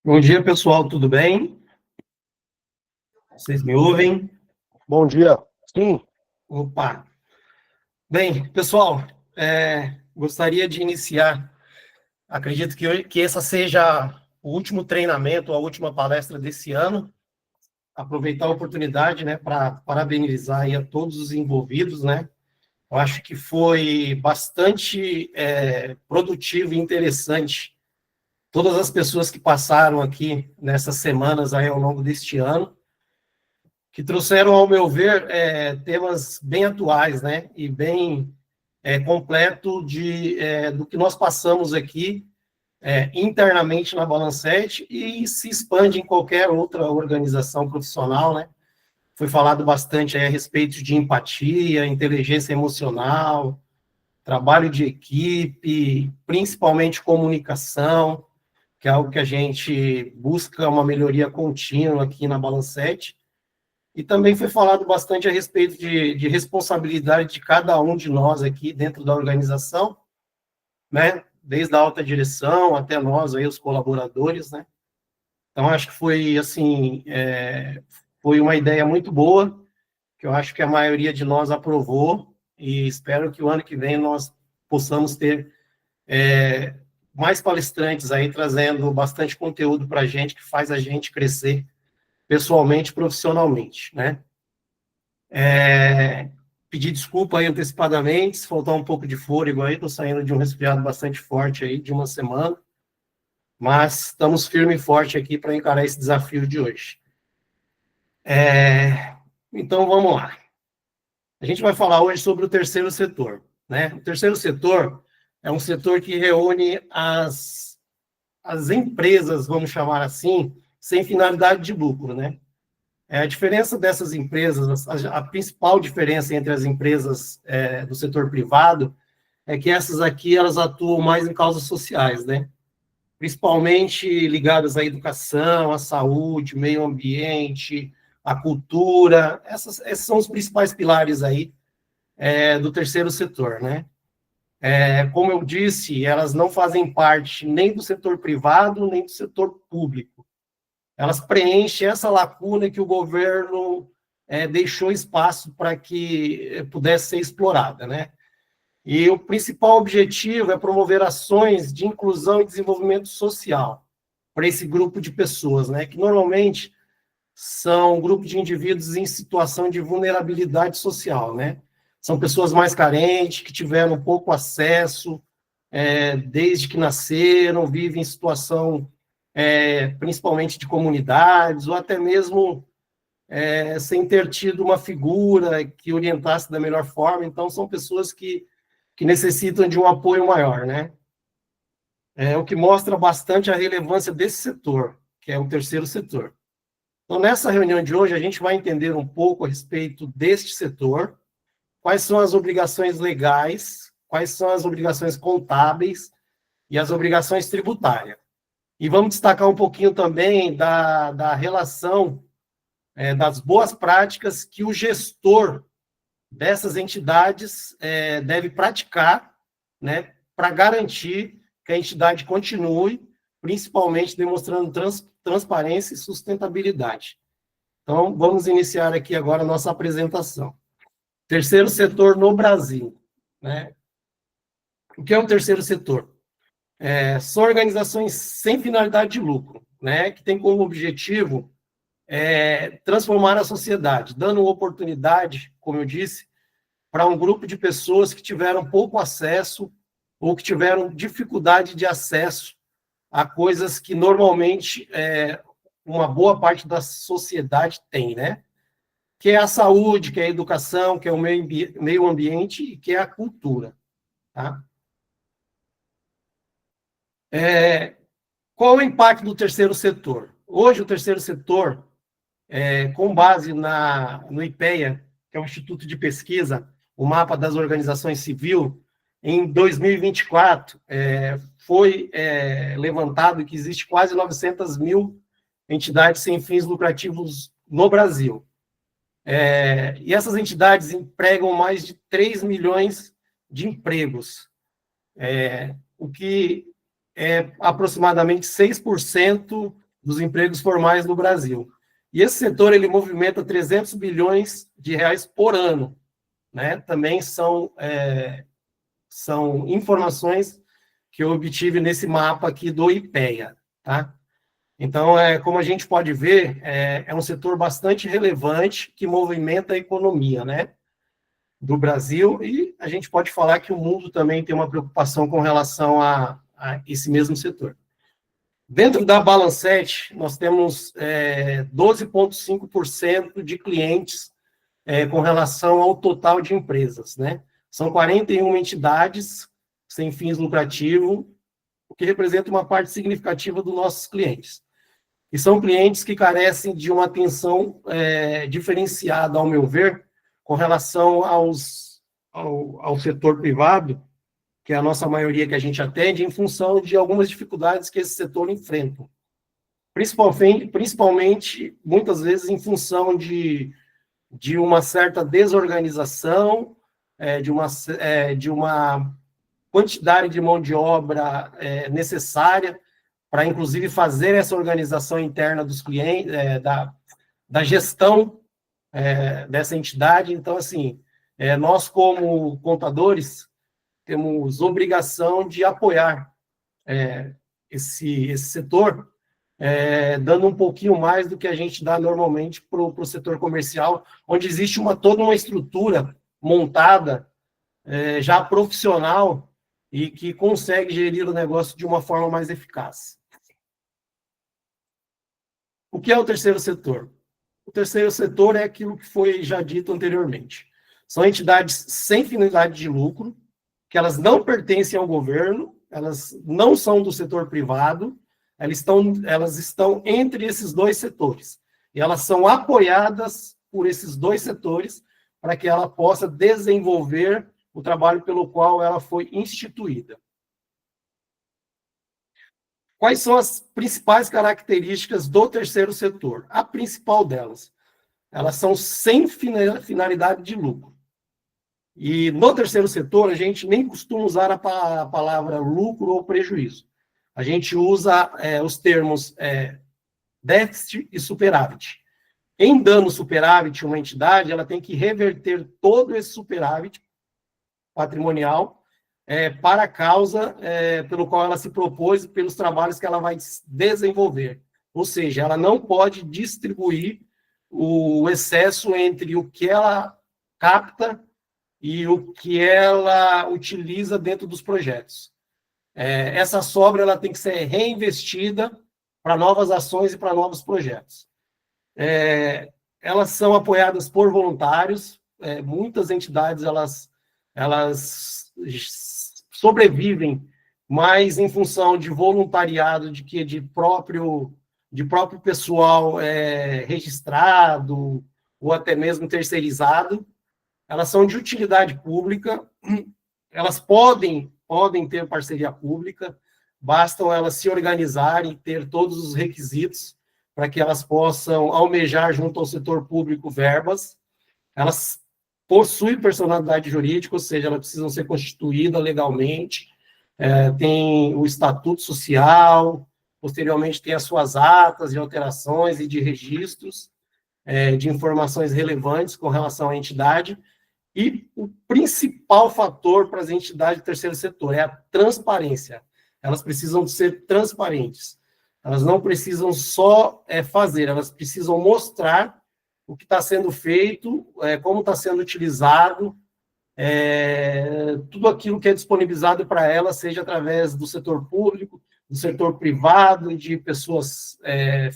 Bom dia, pessoal, tudo bem? Vocês me ouvem? Bom dia. Sim, Opa! Bem, pessoal, gostaria de iniciar. Acredito que essa seja o último treinamento, a última palestra desse ano. Aproveitar a oportunidade, né, para parabenizar aí a todos os envolvidos, né? Eu acho que foi bastante produtivo e interessante. Todas as pessoas que passaram aqui nessas semanas aí ao longo deste ano, que trouxeram, ao meu ver, temas bem atuais, né, e bem completo do que nós passamos aqui internamente na Balancete e se expande em qualquer outra organização profissional, né. Foi falado bastante aí a respeito de empatia, inteligência emocional, trabalho de equipe, principalmente comunicação, que é algo que a gente busca uma melhoria contínua aqui na Balancete. E também foi falado bastante a respeito de responsabilidade de cada um de nós aqui dentro da organização, né? Desde a alta direção até nós, aí, os colaboradores, né? Então, acho que foi, assim, foi uma ideia muito boa, que eu acho que a maioria de nós aprovou, e espero que o ano que vem nós possamos ter mais palestrantes aí, trazendo bastante conteúdo para a gente, que faz a gente crescer pessoalmente e profissionalmente, né? Pedir desculpa aí antecipadamente, se faltar um pouco de fôlego aí, estou saindo de um resfriado bastante forte aí, de uma semana, mas estamos firme e forte aqui para encarar esse desafio de hoje. Então, vamos lá. A gente vai falar hoje sobre o terceiro setor, né? O terceiro setor é um setor que reúne as empresas, vamos chamar assim, sem finalidade de lucro, né? A diferença dessas empresas, a principal diferença entre as empresas do setor privado é que essas aqui, elas atuam mais em causas sociais, né? Principalmente ligadas à educação, à saúde, meio ambiente, à cultura. Esses são os principais pilares aí do terceiro setor, né? Como eu disse, elas não fazem parte nem do setor privado, nem do setor público. Elas preenchem essa lacuna que o governo deixou espaço para que pudesse ser explorada, né? E o principal objetivo é promover ações de inclusão e desenvolvimento social para esse grupo de pessoas, né? Que normalmente são um grupo de indivíduos em situação de vulnerabilidade social, né? São pessoas mais carentes, que tiveram pouco acesso desde que nasceram, vivem em situação principalmente de comunidades, ou até mesmo sem ter tido uma figura que orientasse da melhor forma. Então, são pessoas que necessitam de um apoio maior, né? O que mostra bastante a relevância desse setor, que é o terceiro setor. Então, nessa reunião de hoje, a gente vai entender um pouco a respeito deste setor, quais são as obrigações legais, quais são as obrigações contábeis e as obrigações tributárias. E vamos destacar um pouquinho também da relação das boas práticas que o gestor dessas entidades deve praticar, né, para garantir que a entidade continue, principalmente demonstrando transparência e sustentabilidade. Então, vamos iniciar aqui agora a nossa apresentação. Terceiro setor no Brasil, né? O que é o terceiro setor? São organizações sem finalidade de lucro, né, que tem como objetivo transformar a sociedade, dando oportunidade, como eu disse, para um grupo de pessoas que tiveram pouco acesso ou que tiveram dificuldade de acesso a coisas que normalmente uma boa parte da sociedade tem, né? Que é a saúde, que é a educação, que é o meio ambiente e que é a cultura, tá? Qual é o impacto do terceiro setor? Hoje, o terceiro setor, com base no IPEA, que é o Instituto de Pesquisa, o Mapa das Organizações Civil, em 2024, foi levantado que existe quase 900 mil entidades sem fins lucrativos no Brasil. E essas entidades empregam mais de 3 milhões de empregos, o que é aproximadamente 6% dos empregos formais no Brasil. E esse setor, ele movimenta 300 bilhões de reais por ano, né? Também são informações que eu obtive nesse mapa aqui do IPEA, tá? Então, como a gente pode ver, é um setor bastante relevante que movimenta a economia, né, do Brasil, e a gente pode falar que o mundo também tem uma preocupação com relação a esse mesmo setor. Dentro da Balancete, nós temos 12,5% de clientes com relação ao total de empresas, né? São 41 entidades sem fins lucrativos, o que representa uma parte significativa dos nossos clientes. E são clientes que carecem de uma atenção diferenciada, ao meu ver, com relação ao setor privado, que é a nossa maioria que a gente atende, em função de algumas dificuldades que esse setor enfrenta. Principalmente muitas vezes, em função de uma certa desorganização, de uma quantidade de mão de obra necessária para, inclusive, fazer essa organização interna dos clientes, da gestão dessa entidade. Então, assim, nós, como contadores, temos obrigação de apoiar esse setor, dando um pouquinho mais do que a gente dá normalmente para o setor comercial, onde existe toda uma estrutura montada, já profissional, e que consegue gerir o negócio de uma forma mais eficaz. O que é o terceiro setor? O terceiro setor é aquilo que foi já dito anteriormente. São entidades sem finalidade de lucro, que elas não pertencem ao governo, elas não são do setor privado, elas estão entre esses dois setores. E elas são apoiadas por esses dois setores para que ela possa desenvolver o trabalho pelo qual ela foi instituída. Quais são as principais características do terceiro setor? A principal delas, elas são sem finalidade de lucro. E no terceiro setor, a gente nem costuma usar a palavra lucro ou prejuízo. A gente usa os termos déficit e superávit. Em dando superávit, uma entidade ela tem que reverter todo esse superávit patrimonial para a causa pelo qual ela se propôs e pelos trabalhos que ela vai desenvolver. Ou seja, ela não pode distribuir o excesso entre o que ela capta e o que ela utiliza dentro dos projetos. Essa sobra ela tem que ser reinvestida para novas ações e para novos projetos. Elas são apoiadas por voluntários, muitas entidades elas sobrevivem mais em função de voluntariado do que de próprio pessoal registrado ou até mesmo terceirizado. Elas são de utilidade pública, elas podem ter parceria pública, bastam elas se organizarem e ter todos os requisitos para que elas possam almejar junto ao setor público verbas. Elas possuem personalidade jurídica, ou seja, elas precisam ser constituídas legalmente, tem o estatuto social, posteriormente tem as suas atas de alterações e de registros de informações relevantes com relação à entidade. E o principal fator para as entidades do terceiro setor é a transparência. Elas precisam ser transparentes. Elas não precisam só fazer, elas precisam mostrar o que está sendo feito, como está sendo utilizado, tudo aquilo que é disponibilizado para elas, seja através do setor público, do setor privado, de pessoas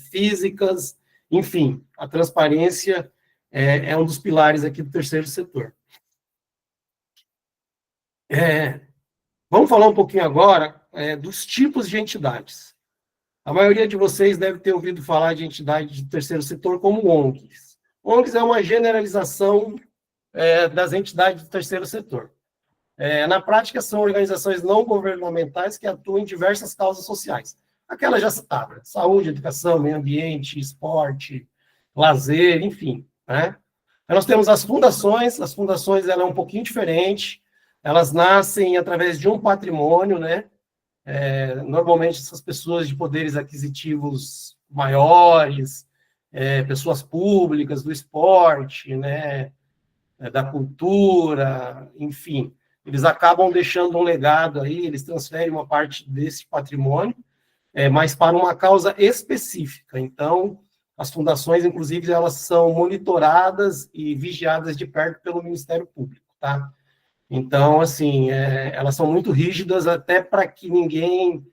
físicas, enfim, a transparência é um dos pilares aqui do terceiro setor. Vamos falar um pouquinho agora dos tipos de entidades. A maioria de vocês deve ter ouvido falar de entidade do terceiro setor como ONGs. ONGs é uma generalização das entidades do terceiro setor. Na prática, são organizações não governamentais que atuam em diversas causas sociais. Aquelas já citadas: saúde, educação, meio ambiente, esporte, lazer, enfim. Né? Nós temos as fundações ela é um pouquinho diferente, elas nascem através de um patrimônio, né? Normalmente essas pessoas de poderes aquisitivos maiores, pessoas públicas, do esporte, né, da cultura, enfim. Eles acabam deixando um legado aí, eles transferem uma parte desse patrimônio, mas para uma causa específica. Então, as fundações, inclusive, elas são monitoradas e vigiadas de perto pelo Ministério Público, tá? Então, assim, elas são muito rígidas até para que ninguém,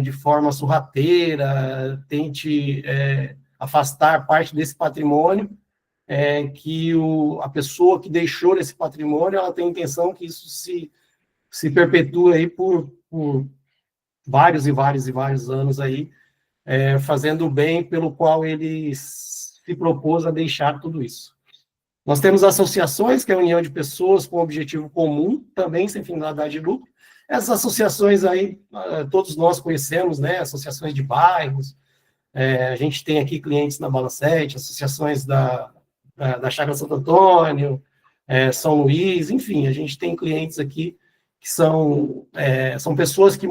de forma sorrateira, tente afastar parte desse patrimônio, que a pessoa que deixou esse patrimônio, ela tem a intenção que isso se perpetue aí por vários e vários e vários anos aí, fazendo o bem pelo qual ele se propôs a deixar tudo isso. Nós temos associações, que é a união de pessoas com objetivo comum, também sem finalidade de lucro. Essas associações aí, todos nós conhecemos, né? Associações de bairros, a gente tem aqui clientes na Balancete, associações da Chácara Santo Antônio, São Luís, enfim, a gente tem clientes aqui que são pessoas que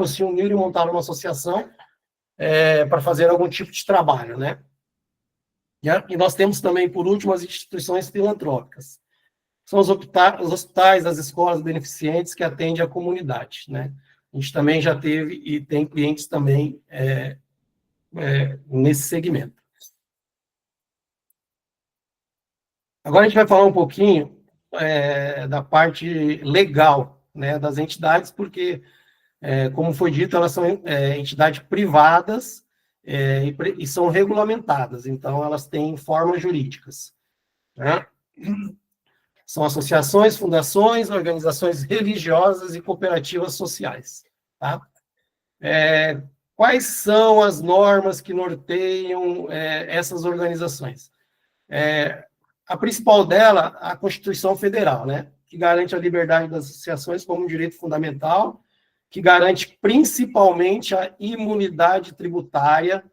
se uniram e montaram uma associação para fazer algum tipo de trabalho, né? E nós temos também, por último, as instituições filantrópicas. São os hospitais, as escolas beneficentes que atendem a comunidade, né? A gente também já teve e tem clientes também nesse segmento. Agora a gente vai falar um pouquinho da parte legal, né, das entidades, porque, como foi dito, elas são entidades privadas e são regulamentadas, então elas têm formas jurídicas, né? São associações, fundações, organizações religiosas e cooperativas sociais, tá? Quais são as normas que norteiam essas organizações? A principal dela, a Constituição Federal, né? Que garante a liberdade das associações como um direito fundamental, que garante principalmente a imunidade tributária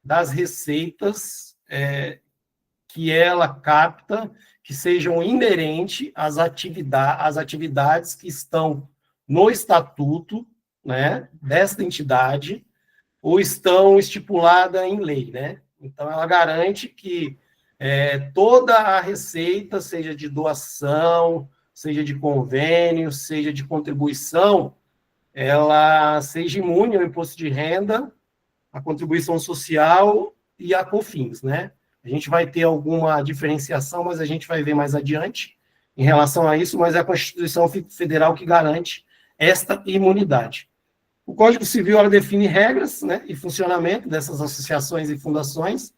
das receitas que ela capta, que sejam inerentes às atividades que estão no estatuto, né, desta entidade, ou estão estipuladas em lei, né? Então, ela garante que toda a receita, seja de doação, seja de convênio, seja de contribuição, ela seja imune ao imposto de renda, à contribuição social e a COFINS, né? A gente vai ter alguma diferenciação, mas a gente vai ver mais adiante em relação a isso, mas é a Constituição Federal que garante esta imunidade. O Código Civil, ela define regras, né, e funcionamento dessas associações e fundações,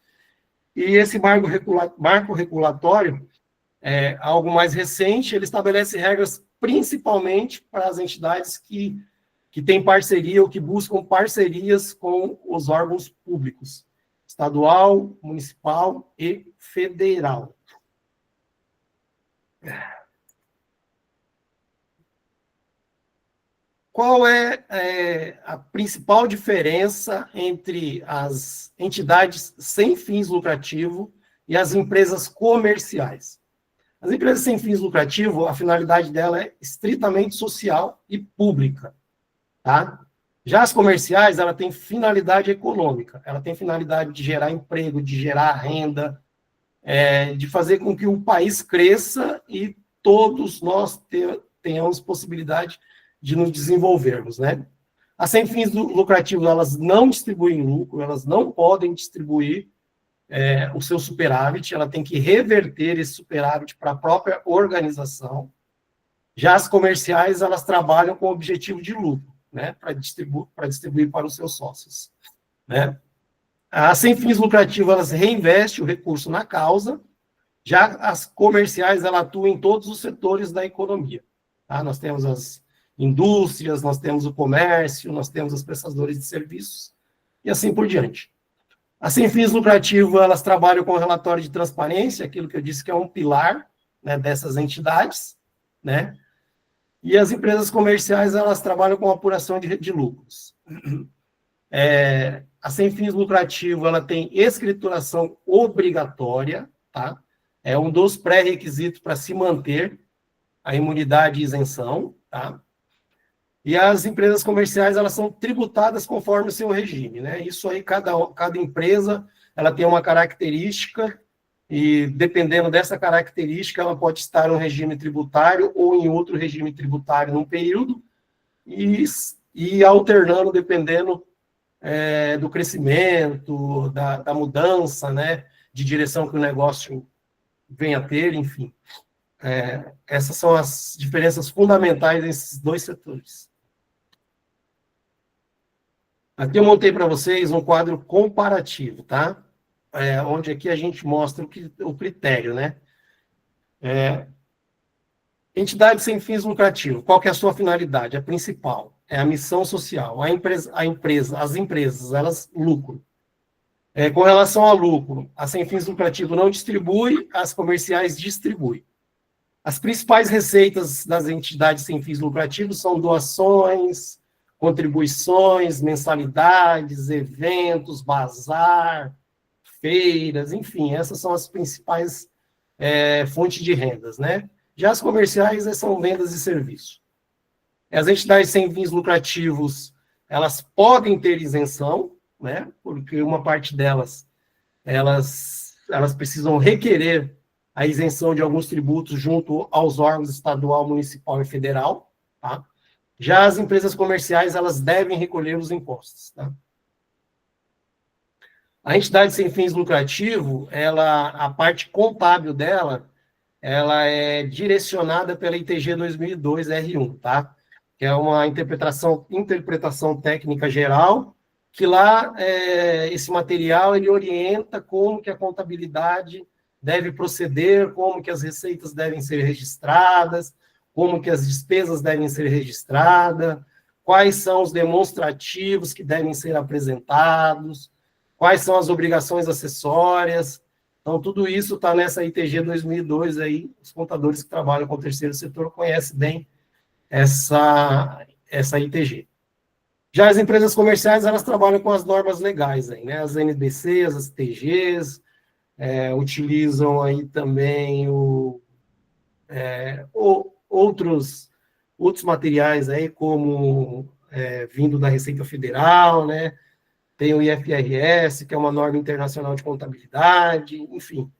e esse marco regulatório, algo mais recente, ele estabelece regras principalmente para as entidades que têm parceria ou que buscam parcerias com os órgãos públicos, estadual, municipal e federal. Qual é a principal diferença entre as entidades sem fins lucrativos e as empresas comerciais? As empresas sem fins lucrativos, a finalidade dela é estritamente social e pública, tá? Já as comerciais, ela tem finalidade econômica, ela tem finalidade de gerar emprego, de gerar renda, de fazer com que o país cresça e todos nós tenhamos possibilidade de nos desenvolvermos, né? As sem fins lucrativos, elas não distribuem lucro, elas não podem distribuir o seu superávit, ela tem que reverter esse superávit para a própria organização. Já as comerciais, elas trabalham com o objetivo de lucro, né? Para distribuir para os seus sócios, né? As sem fins lucrativos, elas reinvestem o recurso na causa, já as comerciais, elas atuam em todos os setores da economia, tá? Nós temos as indústrias, nós temos o comércio, nós temos os prestadores de serviços, e assim por diante. As sem fins lucrativos, elas trabalham com relatório de transparência, aquilo que eu disse que é um pilar, né, dessas entidades, né? E as empresas comerciais, elas trabalham com apuração de lucros. A sem fins lucrativos, ela tem escrituração obrigatória, tá? É um dos pré-requisitos para se manter a imunidade e isenção, tá? E as empresas comerciais, elas são tributadas conforme o seu regime, né? Isso aí, cada empresa, ela tem uma característica, e dependendo dessa característica, ela pode estar em um regime tributário ou em outro regime tributário num período, e alternando, dependendo do crescimento, da mudança, né, de direção que o negócio venha a ter, enfim. Essas são as diferenças fundamentais desses dois setores. Aqui eu montei para vocês um quadro comparativo, tá? Onde aqui a gente mostra o critério, né? Entidade sem fins lucrativos, qual que é a sua finalidade? A principal, é a missão social. As empresas, elas lucram. Com relação ao lucro, a sem fins lucrativos não distribui, as comerciais distribuem. As principais receitas das entidades sem fins lucrativos são doações, contribuições, mensalidades, eventos, bazar, feiras, enfim, essas são as principais fontes de rendas, né? Já as comerciais são vendas de serviço. As entidades sem fins lucrativos, elas podem ter isenção, né? Porque uma parte delas, elas precisam requerer a isenção de alguns tributos junto aos órgãos estadual, municipal e federal, tá? Já as empresas comerciais, elas devem recolher os impostos, tá? A entidade sem fins lucrativos, a parte contábil dela, ela é direcionada pela ITG 2002 R1, tá? Que é uma interpretação técnica geral, que lá esse material ele orienta como que a contabilidade deve proceder, como que as receitas devem ser registradas, como que as despesas devem ser registradas, quais são os demonstrativos que devem ser apresentados, quais são as obrigações acessórias. Então, tudo isso está nessa ITG 2002 aí, os contadores que trabalham com o terceiro setor conhecem bem essa ITG. Já as empresas comerciais, elas trabalham com as normas legais aí, né? As NDCs, as TGs, utilizam aí também outros materiais aí, como vindo da Receita Federal, né? Tem o IFRS, que é uma norma internacional de contabilidade, enfim,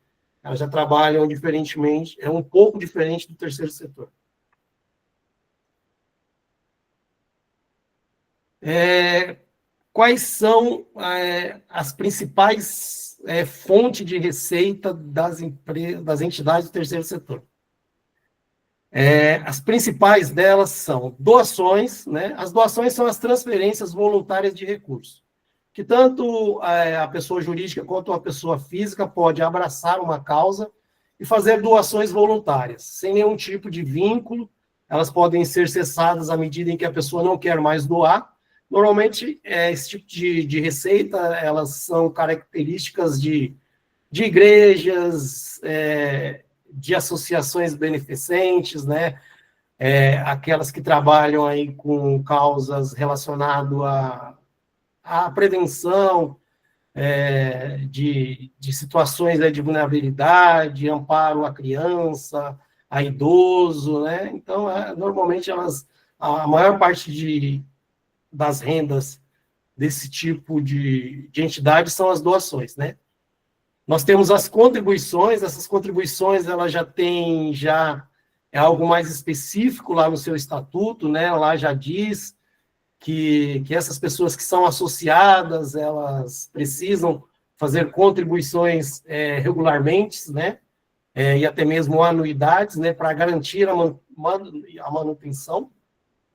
elas já trabalham diferentemente, é um pouco diferente do terceiro setor. Quais são as principais fontes de receita das entidades do terceiro setor? As principais delas são doações, né? As doações são as transferências voluntárias de recursos, que tanto a pessoa jurídica quanto a pessoa física pode abraçar uma causa e fazer doações voluntárias, sem nenhum tipo de vínculo. Elas podem ser cessadas à medida em que a pessoa não quer mais doar. Normalmente, esse tipo de receita, elas são características de igrejas, de associações beneficentes, né? Aquelas que trabalham aí com causas relacionadas à prevenção de situações de vulnerabilidade, amparo à criança, a idoso, né? Então, normalmente, a maior parte das rendas desse tipo de entidade são as doações, né? Nós temos as contribuições, essas contribuições, ela é algo mais específico lá no seu estatuto, né? Lá já diz que essas pessoas que são associadas, elas precisam fazer contribuições regularmente, né? E até mesmo anuidades, né? Para garantir a manutenção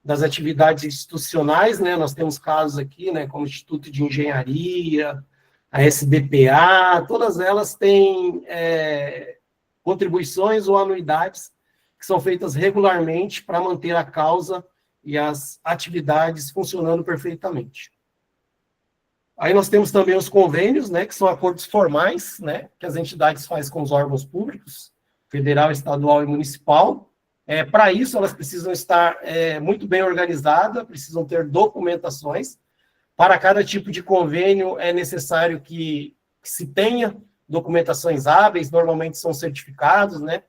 das atividades institucionais, né? Nós temos casos aqui, né? Como o Instituto de Engenharia, a SBPA, todas elas têm contribuições ou anuidades que são feitas regularmente para manter a causa e as atividades funcionando perfeitamente. Aí nós temos também os convênios, né, que são acordos formais, né, que as entidades fazem com os órgãos públicos, federal, estadual e municipal. Para isso, elas precisam estar muito bem organizadas, precisam ter documentações. Para cada tipo de convênio, é necessário que se tenha documentações hábeis, normalmente são certificados, né?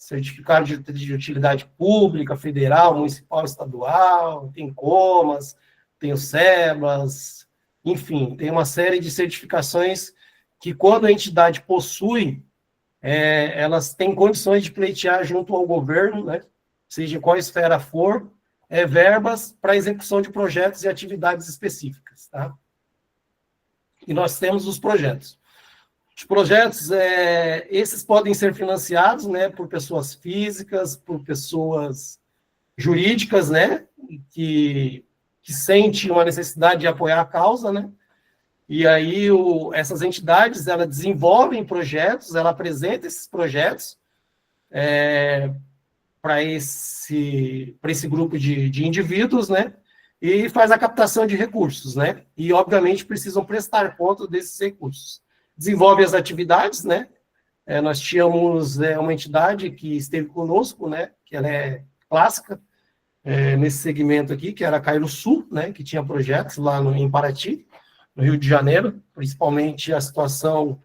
certificado de utilidade pública, federal, municipal, estadual, tem COMAS, tem o SEBAS, enfim, tem uma série de certificações que, quando a entidade possui, elas têm condições de pleitear junto ao governo, né, seja em qual esfera for, verbas para execução de projetos e atividades específicas. Tá? E nós temos os projetos. Os projetos, esses podem ser financiados, né, por pessoas físicas, por pessoas jurídicas, né, que sentem uma necessidade de apoiar a causa, né, e aí essas entidades, elas desenvolvem projetos, ela apresenta esses projetos para esse grupo de indivíduos, né, e faz a captação de recursos, né, e obviamente precisam prestar conta desses recursos. Desenvolve as atividades, né? Nós tínhamos uma entidade que esteve conosco, né? Que ela é clássica nesse segmento aqui, que era a Cairo Sul, né? Que tinha projetos lá em Paraty, no Rio de Janeiro, principalmente a situação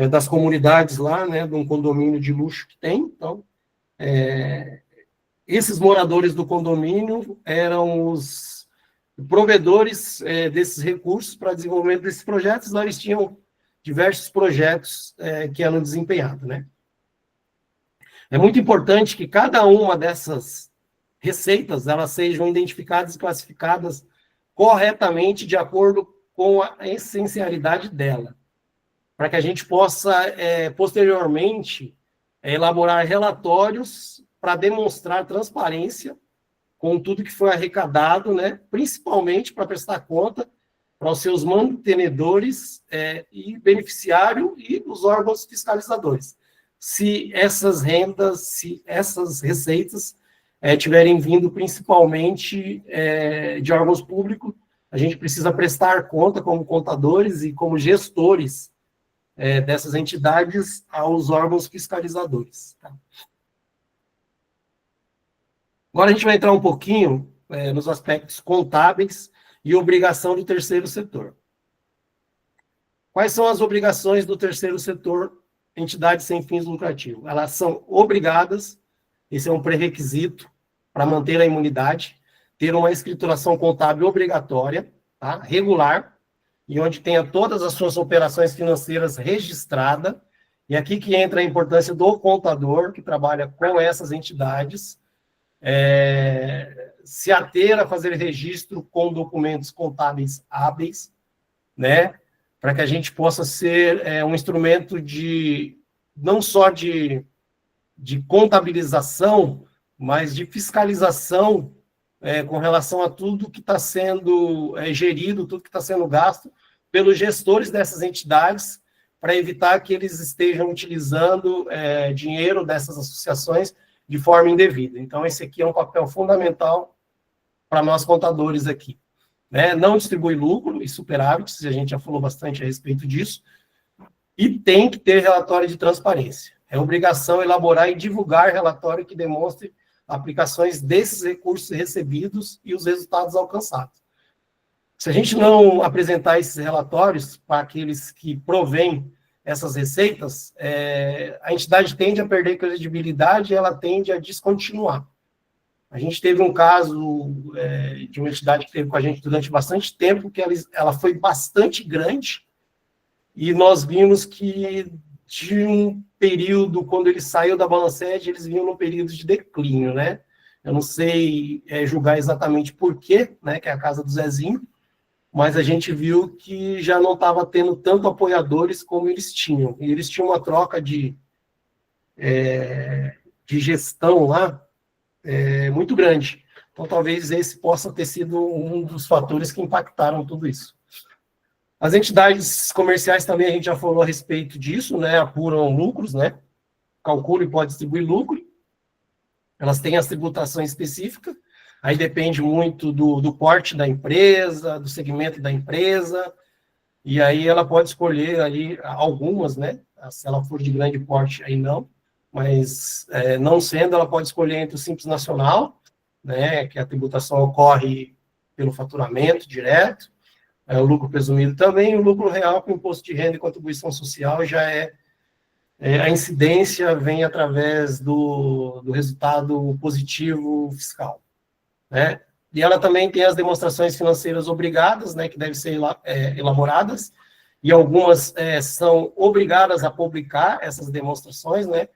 das comunidades lá, né? De um condomínio de luxo que tem. Então, esses moradores do condomínio eram os provedores desses recursos para desenvolvimento desses projetos. Lá eles tinham diversos projetos que eram desempenhados, né? É muito importante que cada uma dessas receitas, elas sejam identificadas e classificadas corretamente de acordo com a essencialidade dela, para que a gente possa, posteriormente, elaborar relatórios para demonstrar transparência com tudo que foi arrecadado, né? Principalmente para prestar conta para os seus mantenedores e beneficiário e os órgãos fiscalizadores. Se essas rendas, se essas receitas tiverem vindo principalmente de órgãos públicos, a gente precisa prestar conta como contadores e como gestores dessas entidades aos órgãos fiscalizadores. Tá? Agora a gente vai entrar um pouquinho nos aspectos contábeis e obrigação do terceiro setor. Quais são as obrigações do terceiro setor, entidades sem fins lucrativos? Elas são obrigadas, esse é um pré-requisito para manter a imunidade, ter uma escrituração contábil obrigatória, tá? Regular, e onde tenha todas as suas operações financeiras registradas, e aqui que entra a importância do contador, que trabalha com essas entidades, se ater a fazer registro com documentos contábeis hábeis, né, para que a gente possa ser um instrumento não só de contabilização, mas de fiscalização com relação a tudo que está sendo gerido, tudo que está sendo gasto pelos gestores dessas entidades, para evitar que eles estejam utilizando dinheiro dessas associações de forma indevida. Então, esse aqui é um papel fundamental para nós contadores aqui. Né? Não distribui lucro e superávites, a gente já falou bastante a respeito disso, e tem que ter relatório de transparência. É obrigação elaborar e divulgar relatório que demonstre aplicações desses recursos recebidos e os resultados alcançados. Se a gente não apresentar esses relatórios para aqueles que provêm essas receitas, a entidade tende a perder credibilidade e ela tende a descontinuar. A gente teve um caso de uma entidade que esteve com a gente durante bastante tempo, que ela foi bastante grande, e nós vimos que de um período, quando ele saiu da Balanced, eles vinham num período de declínio, né? Eu não sei julgar exatamente por quê, né, que é a casa do Zezinho, mas a gente viu que já não estava tendo tanto apoiadores como eles tinham. E eles tinham uma troca de gestão lá muito grande. Então, talvez esse possa ter sido um dos fatores que impactaram tudo isso. As entidades comerciais também, a gente já falou a respeito disso, né? Apuram lucros, né? Calculam e pode distribuir lucro. Elas têm as tributações específicas. Aí depende muito do porte da empresa, do segmento da empresa, e aí ela pode escolher ali algumas, né? Se ela for de grande porte, aí não, mas não sendo, ela pode escolher entre o Simples Nacional, né? Que a tributação ocorre pelo faturamento direto, o lucro presumido também, o lucro real com imposto de renda e contribuição social já é a incidência vem através do resultado positivo fiscal, né? E ela também tem as demonstrações financeiras obrigadas, né, que devem ser elaboradas, e algumas são obrigadas a publicar essas demonstrações, né,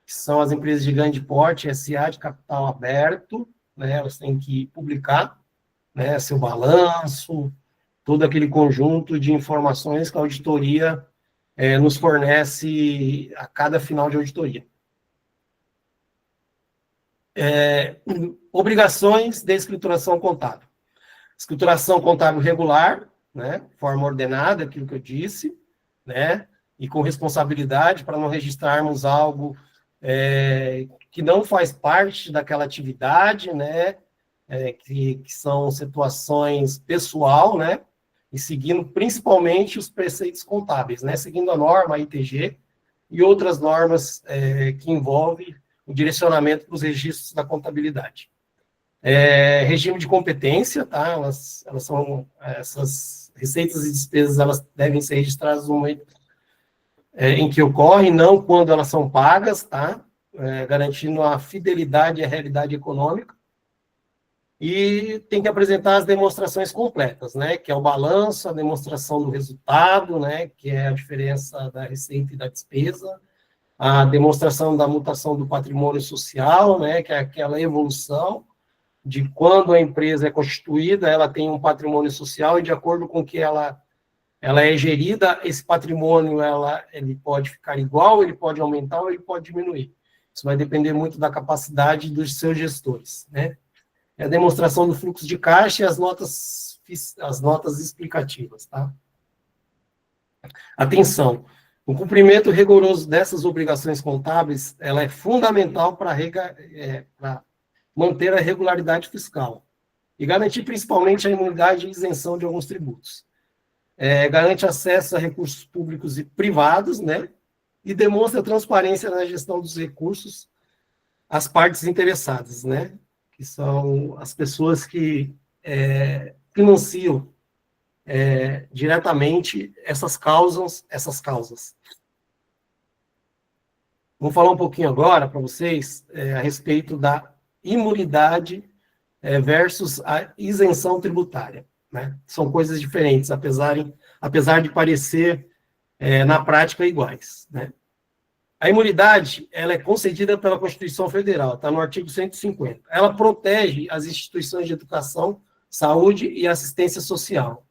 que são as empresas de grande porte, SA de capital aberto, né, elas têm que publicar, né, seu balanço, todo aquele conjunto de informações que a auditoria nos fornece a cada final de auditoria. Obrigações de escrituração contábil. Escrituração contábil regular, né, forma ordenada, aquilo que eu disse, né, e com responsabilidade para não registrarmos algo que não faz parte daquela atividade, né, que são situações pessoal, né, e seguindo principalmente os preceitos contábeis, né, seguindo a norma, a ITG, e outras normas que envolvem o direcionamento para os registros da contabilidade. Regime de competência, tá? Elas são, essas receitas e despesas, elas devem ser registradas no momento em que ocorrem, não quando elas são pagas, tá? Garantindo a fidelidade e a realidade econômica. E tem que apresentar as demonstrações completas, né? Que é o balanço, a demonstração do resultado, né? Que é a diferença da receita e da despesa, a demonstração da mutação do patrimônio social, né? Que é aquela evolução de quando a empresa é constituída, ela tem um patrimônio social e de acordo com que ela é gerida, esse patrimônio ele pode ficar igual, ele pode aumentar ou ele pode diminuir. Isso vai depender muito da capacidade dos seus gestores, né? É a demonstração do fluxo de caixa e as notas explicativas, tá? Atenção, o cumprimento rigoroso dessas obrigações contábeis, ela é fundamental para manter a regularidade fiscal e garantir principalmente a imunidade e isenção de alguns tributos. Garante acesso a recursos públicos e privados, né? E demonstra transparência na gestão dos recursos às partes interessadas, né? Que são as pessoas que financiam diretamente essas causas. Vou falar um pouquinho agora para vocês a respeito da imunidade versus a isenção tributária, né? São coisas diferentes, apesar de parecer na prática iguais, né? A imunidade, ela é concedida pela Constituição Federal, está no artigo 150. Ela protege as instituições de educação, saúde e assistência social.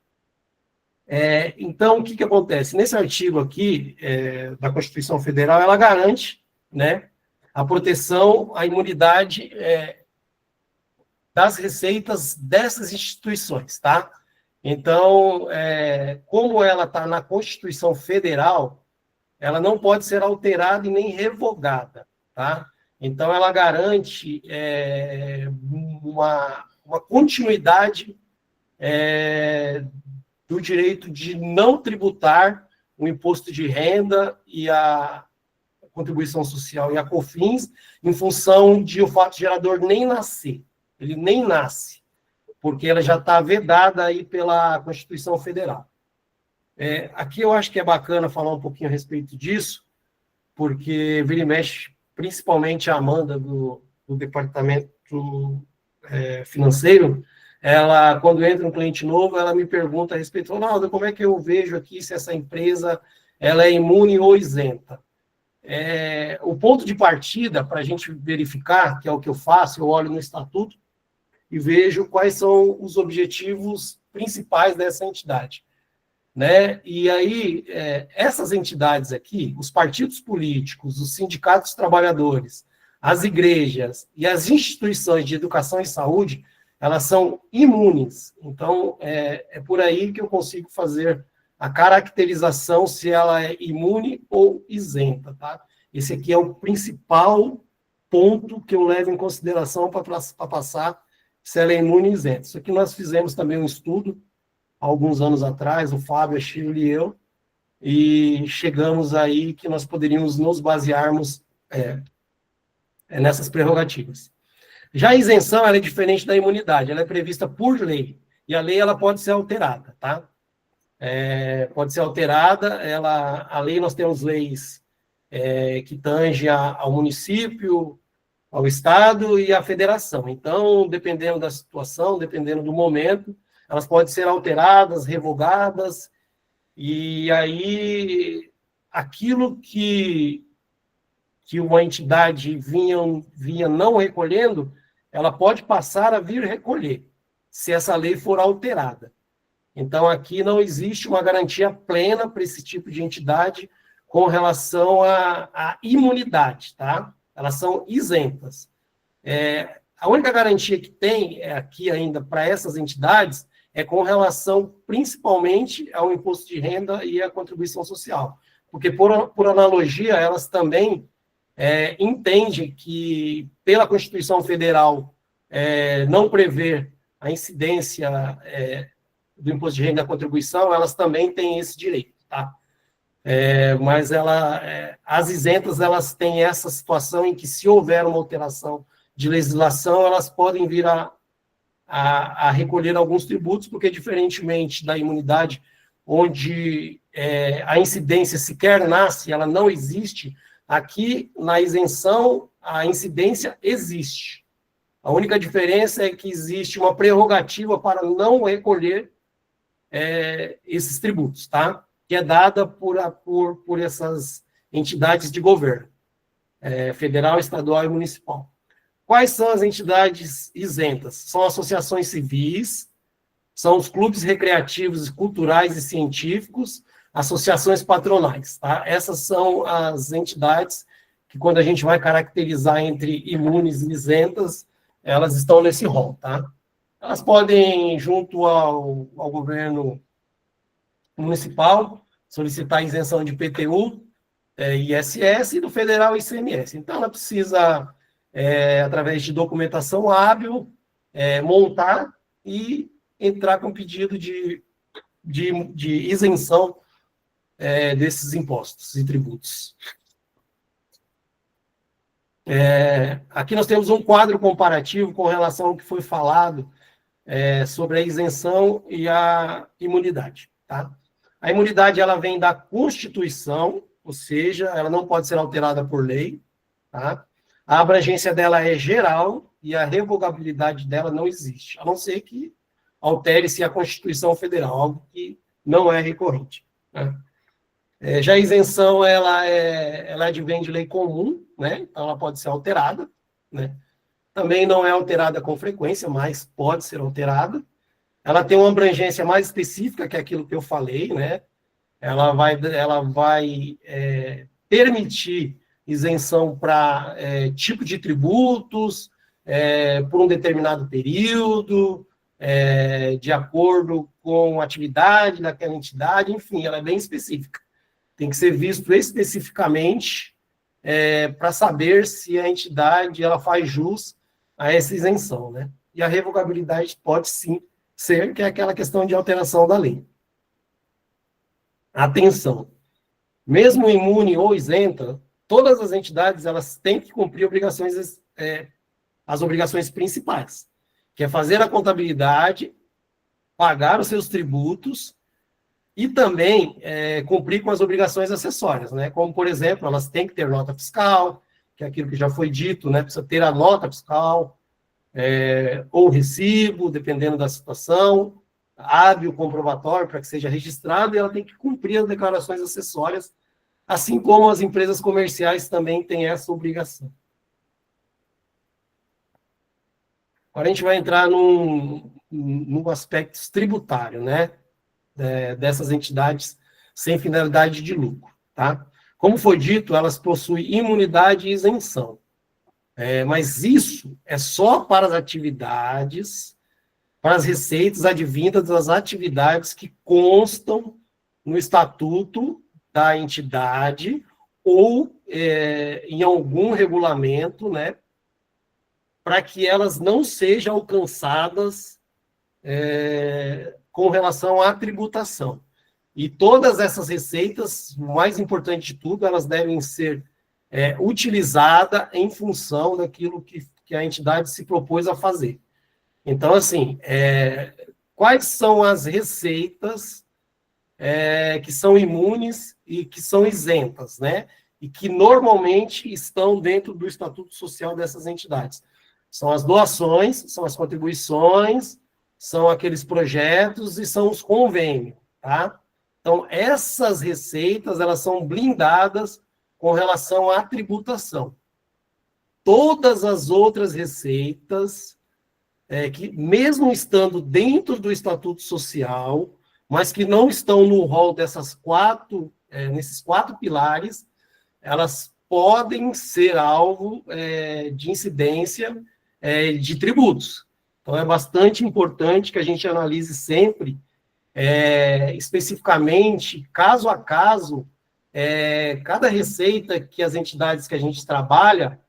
Então, o que acontece? Nesse artigo aqui, da Constituição Federal, ela garante, né, a proteção, a imunidade das receitas dessas instituições, tá? Então, como ela está na Constituição Federal, ela não pode ser alterada e nem revogada, tá? Então, ela garante uma continuidade do direito de não tributar o imposto de renda e a contribuição social e a COFINS em função de o fato gerador nem nascer. Ele nem nasce, porque ela já está vedada aí pela Constituição Federal. Aqui eu acho que é bacana falar um pouquinho a respeito disso, porque vira e mexe, principalmente a Amanda do departamento financeiro, ela, quando entra um cliente novo, ela me pergunta a respeito, Ronaldo, como é que eu vejo aqui se essa empresa ela é imune ou isenta? O ponto de partida para a gente verificar, que é o que eu faço, eu olho no estatuto e vejo quais são os objetivos principais dessa entidade, né? E aí, essas entidades aqui, os partidos políticos, os sindicatos de trabalhadores, as igrejas e as instituições de educação e saúde, elas são imunes. Então, é por aí que eu consigo fazer a caracterização se ela é imune ou isenta, tá? Esse aqui é o principal ponto que eu levo em consideração para passar se ela é imune ou isenta. Isso aqui nós fizemos também um estudo, há alguns anos atrás, o Fábio, a Shirley e eu, e chegamos aí que nós poderíamos nos basearmos nessas prerrogativas. Já a isenção, ela é diferente da imunidade, ela é prevista por lei, e a lei ela pode ser alterada, tá? Pode ser alterada, a lei, nós temos leis que tange ao município, ao Estado e à federação. Então, dependendo da situação, dependendo do momento, elas podem ser alteradas, revogadas, e aí aquilo que uma entidade vinha não recolhendo, ela pode passar a vir recolher, se essa lei for alterada. Então, aqui não existe uma garantia plena para esse tipo de entidade com relação à imunidade, tá? Elas são isentas. A única garantia que tem aqui ainda para essas entidades é com relação, principalmente, ao imposto de renda e à contribuição social. Porque, por analogia, elas também entendem que, pela Constituição Federal, não prever a incidência do imposto de renda e da contribuição, elas também têm esse direito, tá? Mas as isentas, elas têm essa situação em que, se houver uma alteração de legislação, elas podem vir a recolher alguns tributos, porque, diferentemente da imunidade, onde a incidência sequer nasce, ela não existe, aqui, na isenção, a incidência existe. A única diferença é que existe uma prerrogativa para não recolher esses tributos, tá? Que é dada por essas entidades de governo, federal, estadual e municipal. Quais são as entidades isentas? São associações civis, são os clubes recreativos, culturais e científicos, associações patronais, tá? Essas são as entidades que, quando a gente vai caracterizar entre imunes e isentas, elas estão nesse rol, tá? Elas podem, junto ao governo municipal, solicitar isenção de IPTU, ISS, e do federal, ICMS. Então, ela precisa, através de documentação hábil, montar e entrar com pedido de isenção desses impostos e tributos. Aqui nós temos um quadro comparativo com relação ao que foi falado sobre a isenção e a imunidade, tá? A imunidade, ela vem da Constituição, ou seja, ela não pode ser alterada por lei, tá? A abrangência dela é geral e a revogabilidade dela não existe, a não ser que altere-se a Constituição Federal, algo que não é recorrente, né? Já a isenção, ela advém de lei comum, né? Então ela pode ser alterada, né? Também não é alterada com frequência, mas pode ser alterada. Ela tem uma abrangência mais específica, que é aquilo que eu falei, né? Ela vai permitir isenção para tipo de tributos, por um determinado período, de acordo com a atividade daquela entidade, enfim, ela é bem específica. Tem que ser visto especificamente para saber se a entidade ela faz jus a essa isenção, né? E a revogabilidade pode sim ser, que é aquela questão de alteração da lei. Atenção, mesmo imune ou isenta, todas as entidades elas têm que cumprir as obrigações principais, que é fazer a contabilidade, pagar os seus tributos e também cumprir com as obrigações acessórias, né? Como, por exemplo, elas têm que ter nota fiscal, que é aquilo que já foi dito, né? Precisa ter a nota fiscal, ou recibo, dependendo da situação, hábil comprovatório para que seja registrado, e ela tem que cumprir as declarações acessórias, assim como as empresas comerciais também têm essa obrigação. Agora a gente vai entrar no aspecto tributário, né? Dessas entidades sem finalidade de lucro, tá? Como foi dito, elas possuem imunidade e isenção. Mas isso é só para as atividades, para as receitas advindas das atividades que constam no estatuto da entidade ou em algum regulamento, né, para que elas não sejam alcançadas com relação à tributação. E todas essas receitas, o mais importante de tudo, elas devem ser utilizadas em função daquilo que a entidade se propôs a fazer. Então, assim, quais são as receitas que são imunes e que são isentas, né? e que normalmente estão dentro do estatuto social dessas entidades. São as doações, são as contribuições, são aqueles projetos e são os convênios, tá? Então, essas receitas, elas são blindadas com relação à tributação. Todas as outras receitas, que mesmo estando dentro do Estatuto Social, mas que não estão no rol nesses quatro pilares, elas podem ser alvo de incidência de tributos. Então, é bastante importante que a gente analise sempre, especificamente, caso a caso, cada receita que as entidades que a gente trabalha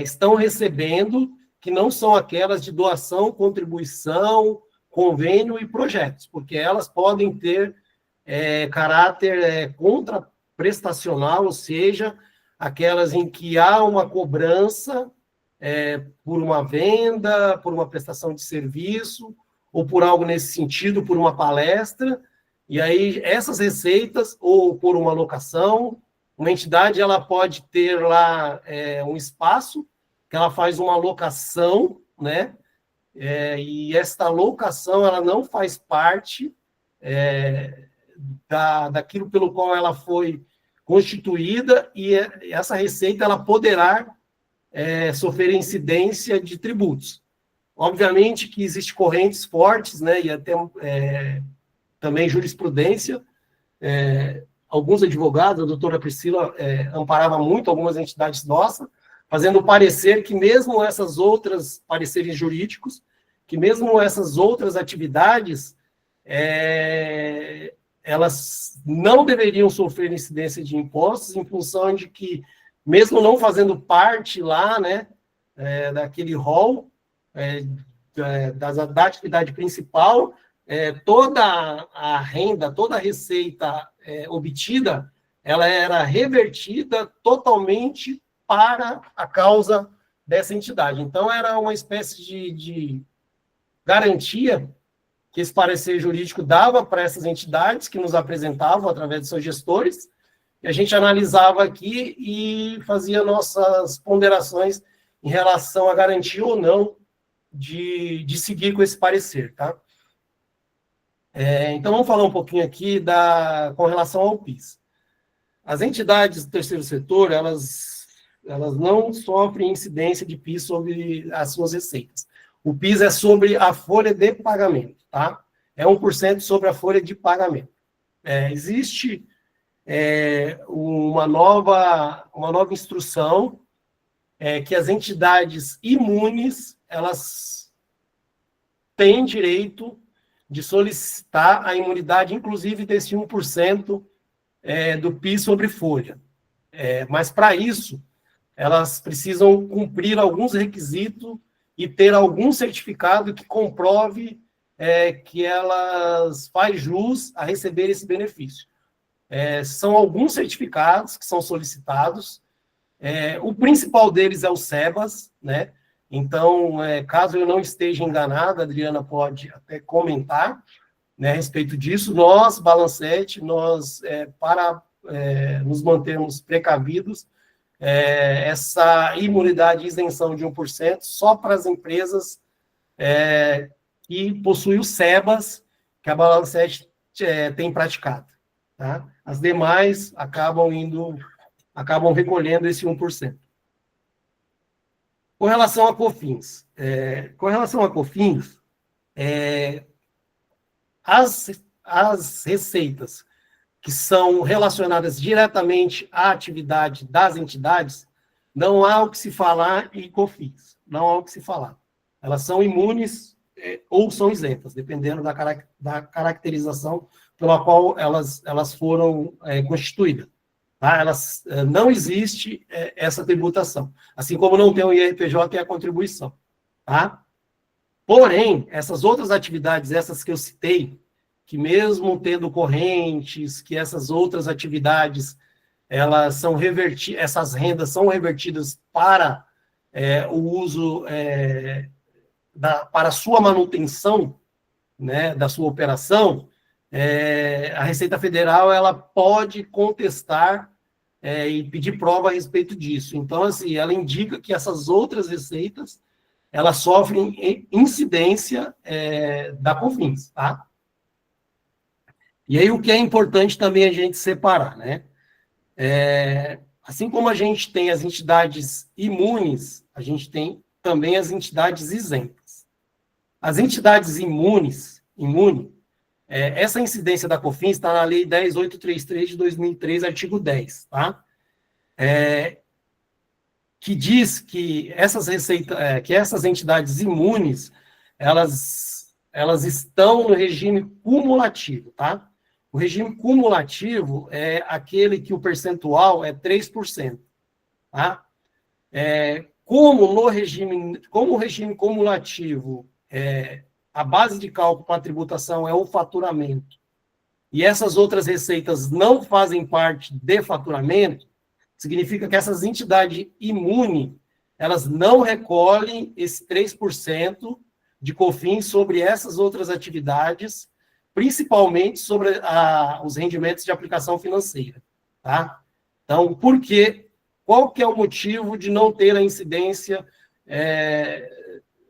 estão recebendo, que não são aquelas de doação, contribuição, convênio e projetos, porque elas podem ter caráter contraprestacional, ou seja, aquelas em que há uma cobrança por uma venda, por uma prestação de serviço, ou por algo nesse sentido, por uma palestra, e aí essas receitas, ou por uma locação, uma entidade ela pode ter lá um espaço, que ela faz uma locação, né? E esta locação ela não faz parte daquilo pelo qual ela foi constituída, e essa receita ela poderá sofrer incidência de tributos. Obviamente que existem correntes fortes, né, e até também jurisprudência, alguns advogados, a doutora Priscila amparava muito algumas entidades nossas, fazendo parecer que mesmo essas outras pareceres jurídicos, que mesmo essas outras atividades, elas não deveriam sofrer incidência de impostos, em função de que, mesmo não fazendo parte lá, né, daquele rol da atividade principal, toda a renda, toda a receita obtida, ela era revertida totalmente para a causa dessa entidade. Então, era uma espécie de garantia que esse parecer jurídico dava para essas entidades que nos apresentavam através de seus gestores, e a gente analisava aqui e fazia nossas ponderações em relação à garantia ou não de seguir com esse parecer, tá? Então, vamos falar um pouquinho aqui com relação ao PIS. As entidades do terceiro setor, elas não sofrem incidência de PIS sobre as suas receitas. O PIS é sobre a folha de pagamento, tá? É 1% sobre a folha de pagamento. Existe uma nova instrução que as entidades imunes, elas têm direito de solicitar a imunidade, inclusive desse 1% do PIS sobre folha. Mas, para isso, elas precisam cumprir alguns requisitos e ter algum certificado que comprove que elas faz jus a receber esse benefício. São alguns certificados que são solicitados. O principal deles é o SEBAS, né? Então, caso eu não esteja enganado, a Adriana pode até comentar, né, a respeito disso. Nós, Balancete, para nos mantermos precavidos, essa imunidade e isenção de 1% só para as empresas que possuem o SEBAS, que a Balancete tem praticado, tá? As demais acabam recolhendo esse 1%. Com relação a COFINS, as receitas que são relacionadas diretamente à atividade das entidades, não há o que se falar em COFINS, não há o que se falar. Elas são imunes ou são isentas, dependendo da caracterização pela qual elas foram constituídas. Tá? Não existe essa tributação, assim como não tem o IRPJ e a contribuição. Tá? Porém, essas outras atividades, essas que eu citei, que mesmo tendo correntes, que essas outras atividades, essas rendas são revertidas para o uso, para a sua manutenção, né, da sua operação, a Receita Federal ela pode contestar e pedir prova a respeito disso. Então, assim, ela indica que essas outras receitas, elas sofrem incidência da COFINS, tá? E aí, o que é importante também a gente separar, né? Assim como a gente tem as entidades imunes, a gente tem também as entidades isentas. As entidades imune, essa incidência da COFINS está na Lei 10.833 de 2003, artigo 10, tá? Que diz que essas entidades imunes, elas estão no regime cumulativo, tá? O regime cumulativo é aquele que o percentual é 3%, tá? Como o regime cumulativo, a base de cálculo para a tributação é o faturamento, e essas outras receitas não fazem parte de faturamento, significa que essas entidades imunes, elas não recolhem esse 3% de COFINS sobre essas outras atividades, principalmente sobre os rendimentos de aplicação financeira, tá? Então, por quê? Qual que é o motivo de não ter a incidência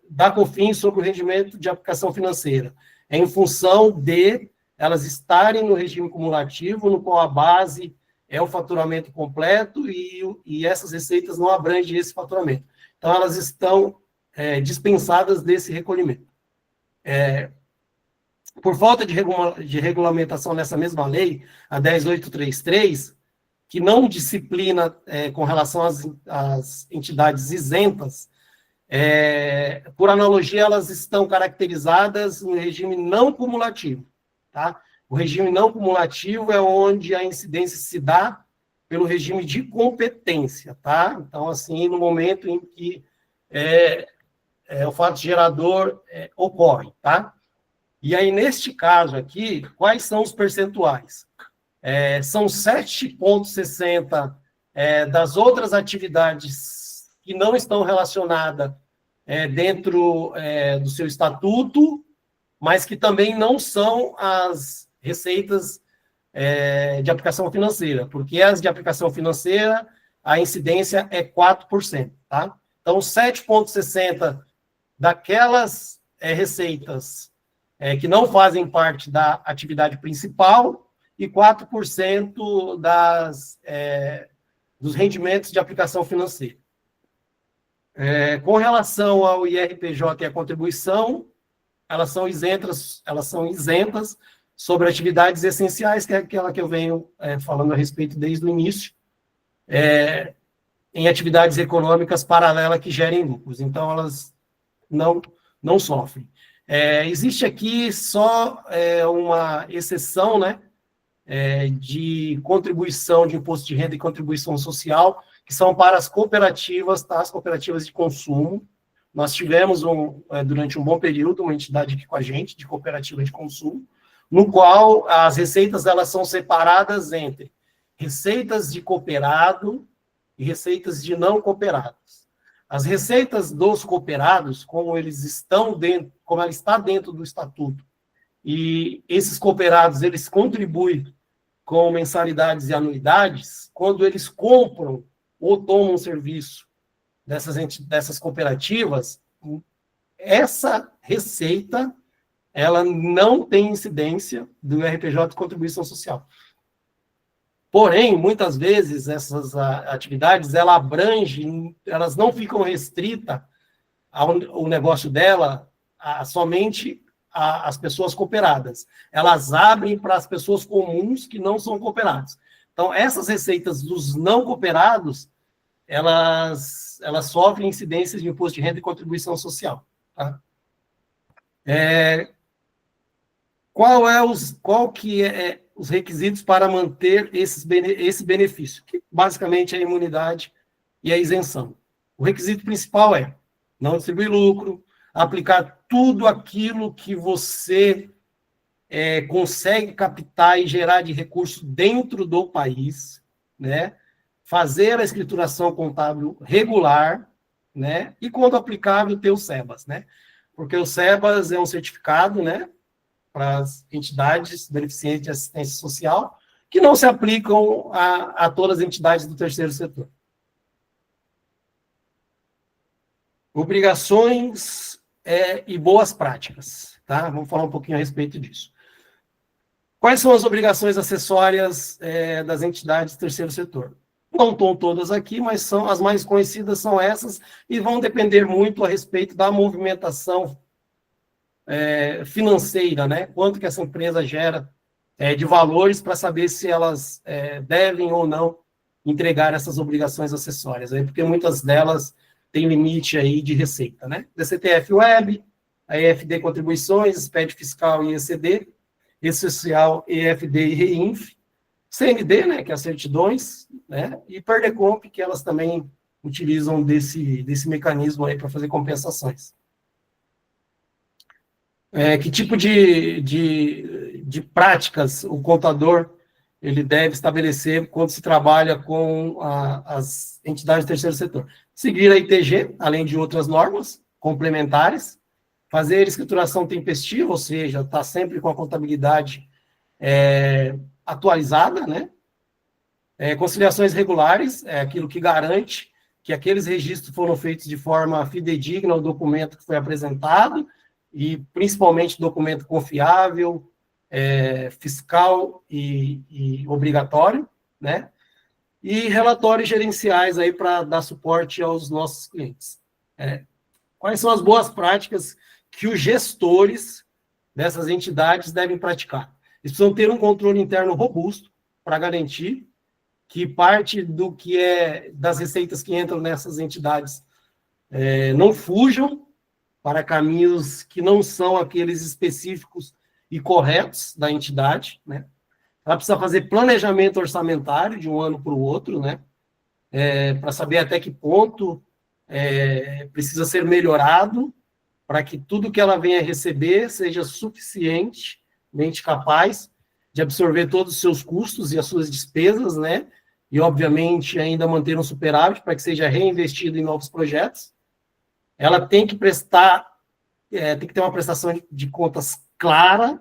da COFINS sobre o rendimento de aplicação financeira? É em função de elas estarem no regime cumulativo, no qual a base é o faturamento completo e essas receitas não abrangem esse faturamento. Então, elas estão dispensadas desse recolhimento. Por falta de regulamentação nessa mesma lei, a 10.833, que não disciplina com relação às entidades isentas, por analogia, elas estão caracterizadas no regime não cumulativo, tá? O regime não cumulativo é onde a incidência se dá pelo regime de competência, tá? Então, assim, no momento em que o fato gerador ocorre, tá? E aí, neste caso aqui, quais são os percentuais? São 7,60% das outras atividades que não estão relacionadas dentro do seu estatuto, mas que também não são as receitas de aplicação financeira, porque as de aplicação financeira, a incidência é 4%, tá? Então, 7,60% daquelas receitas que não fazem parte da atividade principal e 4% dos rendimentos de aplicação financeira. Com relação ao IRPJ e à contribuição, elas são isentas sobre atividades essenciais, que é aquela que eu venho falando a respeito desde o início, em atividades econômicas paralelas que gerem lucros. Então, elas não sofrem. Existe aqui só uma exceção, né, de contribuição de imposto de renda e contribuição social, que são para as cooperativas, tá? As cooperativas de consumo. Nós tivemos, durante um bom período, uma entidade aqui com a gente, de cooperativa de consumo, no qual as receitas elas são separadas entre receitas de cooperado e receitas de não cooperados. As receitas dos cooperados, como ela está dentro do estatuto, e esses cooperados, eles contribuem com mensalidades e anuidades, quando eles compram ou tomam um serviço dessas cooperativas, essa receita, ela não tem incidência do RPJ de contribuição social. Porém, muitas vezes, essas atividades, elas não ficam restritas ao negócio dela somente às pessoas cooperadas. Elas abrem para as pessoas comuns que não são cooperadas. Então, essas receitas dos não cooperados, elas sofrem incidências de imposto de renda e contribuição social. Tá? Qual que é os requisitos para manter esse benefício? Que basicamente é a imunidade e a isenção. O requisito principal é não distribuir lucro, aplicar tudo aquilo que você consegue captar e gerar de recurso dentro do país, né? Fazer a escrituração contábil regular, né? E, quando aplicável, ter o SEBAS, né? Porque o SEBAS é um certificado, né, para as entidades beneficentes de assistência social, que não se aplicam a todas as entidades do terceiro setor. Obrigações e boas práticas, tá? Vamos falar um pouquinho a respeito disso. Quais são as obrigações acessórias das entidades do terceiro setor? Não estão todas aqui, mas são as mais conhecidas são essas e vão depender muito a respeito da movimentação financeira, né? Quanto que essa empresa gera de valores para saber se elas devem ou não entregar essas obrigações acessórias, porque muitas delas têm limite aí de receita, né? DCTF Web, a EFD Contribuições, SPED Fiscal e ECD, E-Social, EFD e REINF, CND, né, que é as certidões, né, e Perdecomp, que elas também utilizam desse mecanismo aí para fazer compensações. Que tipo de práticas o contador ele deve estabelecer quando se trabalha com as entidades do terceiro setor? Seguir a ITG, além de outras normas complementares, fazer escrituração tempestiva, ou seja, estar sempre com a contabilidade atualizada, né? Conciliações regulares, aquilo que garante que aqueles registros foram feitos de forma fidedigna ao documento que foi apresentado, e principalmente documento confiável, fiscal e obrigatório, né? E relatórios gerenciais aí para dar suporte aos nossos clientes. Quais são as boas práticas que os gestores dessas entidades devem praticar? Eles precisam ter um controle interno robusto para garantir que parte do que das receitas que entram nessas entidades não fujam para caminhos que não são aqueles específicos e corretos da entidade, né? Ela precisa fazer planejamento orçamentário de um ano para o outro, né? Para saber até que ponto precisa ser melhorado para que tudo que ela venha receber seja suficientemente capaz de absorver todos os seus custos e as suas despesas, né? E, obviamente, ainda manter um superávit para que seja reinvestido em novos projetos. Ela tem que ter uma prestação de contas clara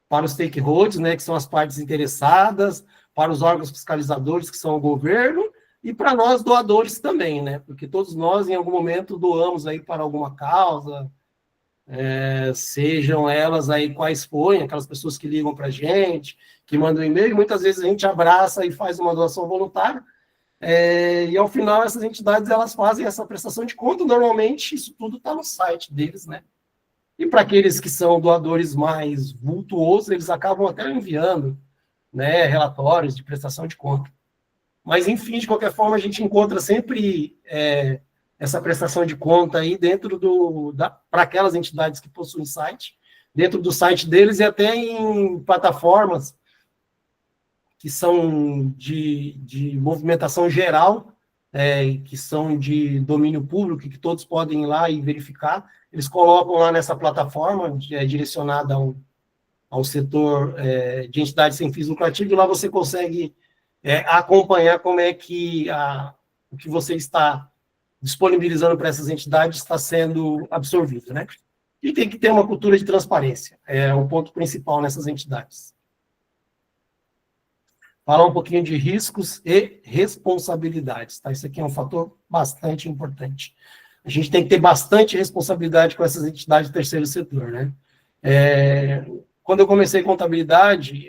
para os stakeholders, né, que são as partes interessadas, para os órgãos fiscalizadores, que são o governo, e para nós doadores também, né, porque todos nós, em algum momento, doamos aí para alguma causa, sejam elas aí quais forem, aquelas pessoas que ligam para a gente, que mandam e-mail, muitas vezes a gente abraça e faz uma doação voluntária, e ao final essas entidades elas fazem essa prestação de conta, normalmente isso tudo está no site deles, né? E para aqueles que são doadores mais vultuosos, eles acabam até enviando, né, relatórios de prestação de conta. Mas, enfim, de qualquer forma, a gente encontra sempre essa prestação de conta aí dentro para aquelas entidades que possuem site, dentro do site deles e até em plataformas que são de movimentação geral, que são de domínio público, que todos podem ir lá e verificar. Eles colocam lá nessa plataforma, direcionada ao setor de entidades sem fins lucrativos, e lá você consegue acompanhar como é que o que você está disponibilizando para essas entidades está sendo absorvido, né? E tem que ter uma cultura de transparência, é o ponto principal nessas entidades. Falar um pouquinho de riscos e responsabilidades, tá? Isso aqui é um fator bastante importante. A gente tem que ter bastante responsabilidade com essas entidades do terceiro setor, né? Quando eu comecei contabilidade,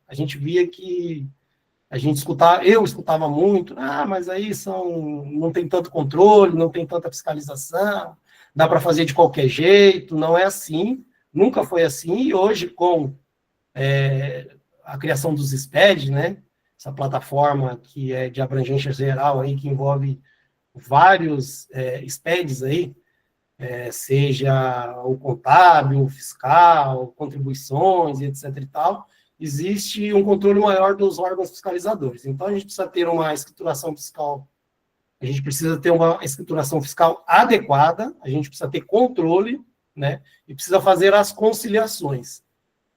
a gente via que eu escutava muito, mas aí não tem tanto controle, não tem tanta fiscalização, dá para fazer de qualquer jeito, não é assim, nunca foi assim, e hoje com a criação dos SPED, né, essa plataforma que é de abrangência geral, aí, que envolve vários SPEDs aí, seja o contábil, o fiscal, contribuições, etc. e tal, existe um controle maior dos órgãos fiscalizadores. Então, a gente precisa ter uma escrituração fiscal, a gente precisa ter uma escrituração fiscal adequada, a gente precisa ter controle, né, e precisa fazer as conciliações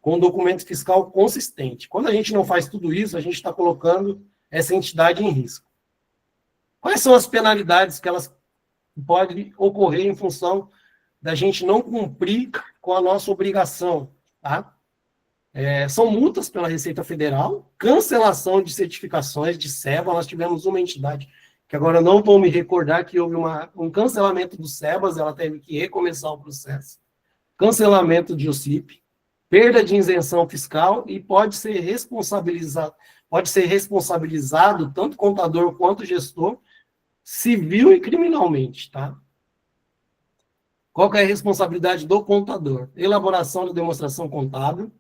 com documento fiscal consistente. Quando a gente não faz tudo isso, a gente está colocando essa entidade em risco. Quais são as penalidades que elas podem ocorrer em função da gente não cumprir com a nossa obrigação, tá? São multas pela Receita Federal, cancelação de certificações de SEBA. Nós tivemos uma entidade, que agora não vou me recordar, que houve um cancelamento do SEBAS, ela teve que recomeçar o processo. Cancelamento de OCIP, perda de isenção fiscal e pode ser responsabilizado tanto contador quanto gestor, civil e criminalmente, tá? Qual que é a responsabilidade do contador? Elaboração da demonstração contábil,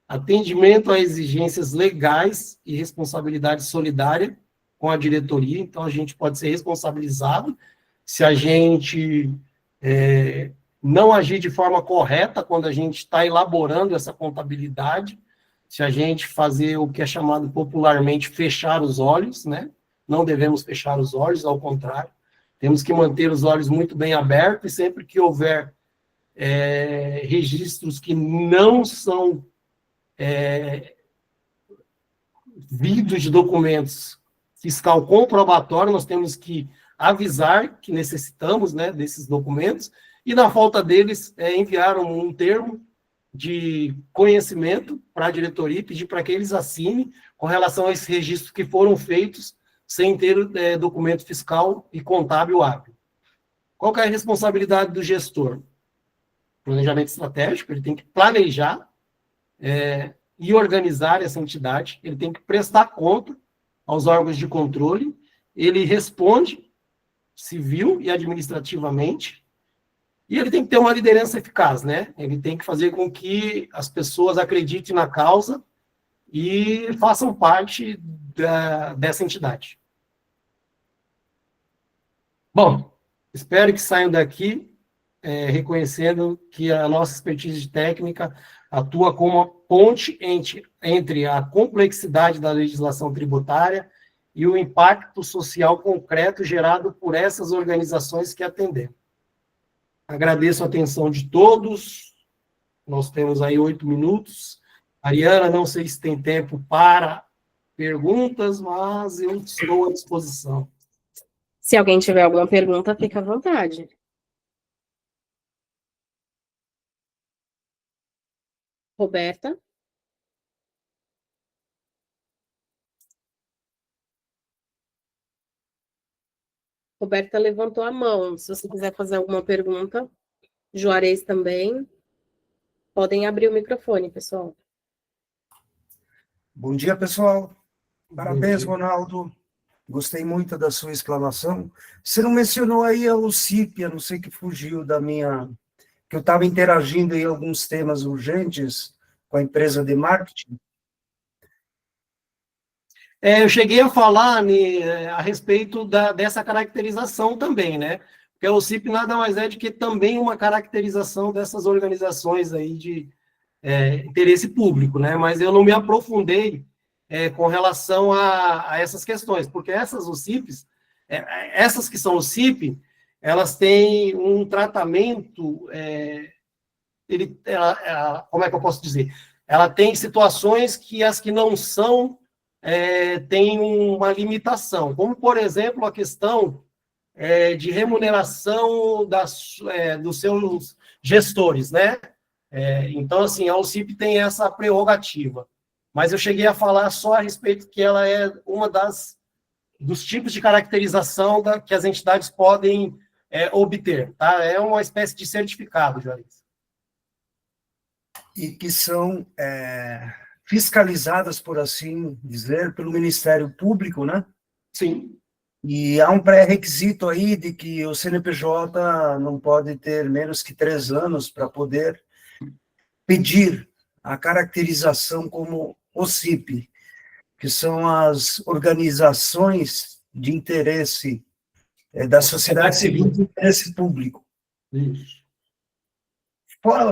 atendimento a exigências legais e responsabilidade solidária com a diretoria. Então, a gente pode ser responsabilizado se a gente não agir de forma correta quando a gente está elaborando essa contabilidade, se a gente fazer o que é chamado popularmente fechar os olhos, né? Não devemos fechar os olhos, ao contrário. Temos que manter os olhos muito bem abertos e sempre que houver registros que não são vídeos de documentos fiscal comprobatório, nós temos que avisar que necessitamos, né, desses documentos, e na falta deles, enviar um termo de conhecimento para a diretoria e pedir para que eles assinem com relação a esses registros que foram feitos sem ter documento fiscal e contábil hábil. Qual que é a responsabilidade do gestor? Planejamento estratégico, ele tem que planejar e organizar essa entidade, ele tem que prestar conta aos órgãos de controle, ele responde civil e administrativamente, e ele tem que ter uma liderança eficaz, né? Ele tem que fazer com que as pessoas acreditem na causa e façam parte dessa entidade. Bom, espero que saiam daqui reconhecendo que a nossa expertise técnica atua como uma ponte entre a complexidade da legislação tributária e o impacto social concreto gerado por essas organizações que atendemos. Agradeço a atenção de todos. Nós temos aí 8 minutos. Ariana, não sei se tem tempo para perguntas, mas eu estou à disposição. Se alguém tiver alguma pergunta, fica à vontade. Roberta? Roberta levantou a mão. Se você quiser fazer alguma pergunta, Juarez também. Podem abrir o microfone, pessoal. Bom dia, pessoal. Parabéns, Ronaldo. Gostei muito da sua explanação. Você não mencionou aí a OCIP, a não ser que fugiu da minha... que eu estava interagindo em alguns temas urgentes com a empresa de marketing. Eu cheguei a falar a respeito dessa caracterização também, né? Porque a OCIP nada mais é do que também uma caracterização dessas organizações aí de interesse público, né? Mas eu não me aprofundei com relação a essas questões, porque essas OCIPs, essas que são OCIP, elas têm um tratamento, como é que eu posso dizer? Ela tem situações que as que não são têm uma limitação, como, por exemplo, a questão de remuneração dos seus gestores, né? Então, assim, a OCIP tem essa prerrogativa. Mas eu cheguei a falar só a respeito que ela é uma dos tipos de caracterização que as entidades podem obter, tá? É uma espécie de certificado, Juarez. E que são fiscalizadas, por assim dizer, pelo Ministério Público, né? Sim. E há um pré-requisito aí de que o CNPJ não pode ter menos que 3 anos para poder pedir a caracterização como OCIP, que são as organizações de interesse da sociedade civil de interesse público. Isso.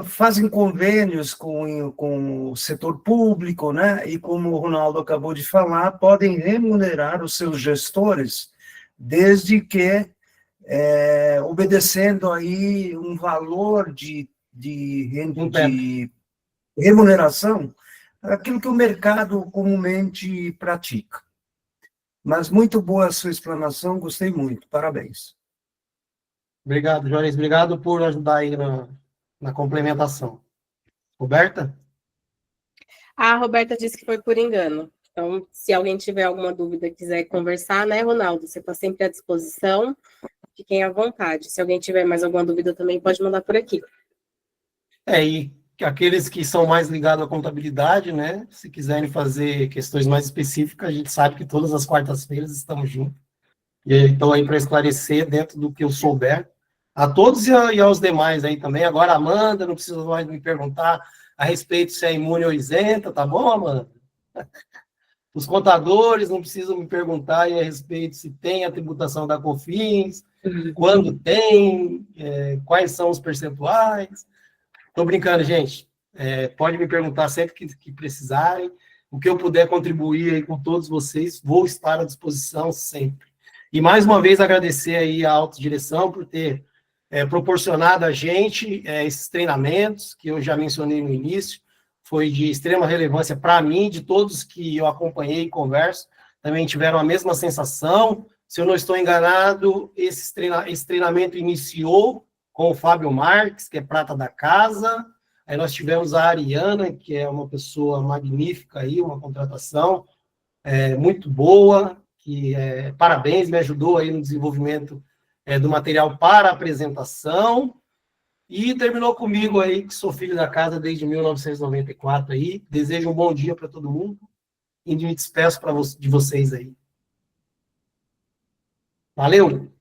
Fazem convênios com o setor público, né? E como o Ronaldo acabou de falar, podem remunerar os seus gestores, desde que obedecendo aí um valor de remuneração, aquilo que o mercado comumente pratica. Mas muito boa a sua explanação, gostei muito, parabéns. Obrigado, Juarez. Obrigado por ajudar aí na complementação. Roberta? A Roberta disse que foi por engano. Então, se alguém tiver alguma dúvida e quiser conversar, né, Ronaldo? Você está sempre à disposição. Fiquem à vontade. Se alguém tiver mais alguma dúvida também, pode mandar por aqui. E aqueles que são mais ligados à contabilidade, né? Se quiserem fazer questões mais específicas, a gente sabe que todas as quartas-feiras estamos juntos. E então, aí, para esclarecer dentro do que eu souber, a todos e aos demais aí também. Agora, Amanda, não precisa mais me perguntar a respeito se é imune ou isenta, tá bom, Amanda? Os contadores não precisam me perguntar a respeito se tem a tributação da COFINS, quando tem, quais são os percentuais. Estou brincando, gente. Pode me perguntar sempre que precisarem. O que eu puder contribuir aí com todos vocês, vou estar à disposição sempre. E, mais uma vez, agradecer aí a autodireção por ter proporcionado a gente esses treinamentos, que eu já mencionei no início, foi de extrema relevância para mim, de todos que eu acompanhei e converso, também tiveram a mesma sensação. Se eu não estou enganado, esse treinamento iniciou com o Fábio Marques, que é prata da casa. Aí nós tivemos a Ariana, que é uma pessoa magnífica aí, uma contratação muito boa, que parabéns, me ajudou aí no desenvolvimento do material para apresentação. E terminou comigo aí, que sou filho da casa desde 1994 aí. Desejo um bom dia para todo mundo e me despeço de vocês aí. Valeu!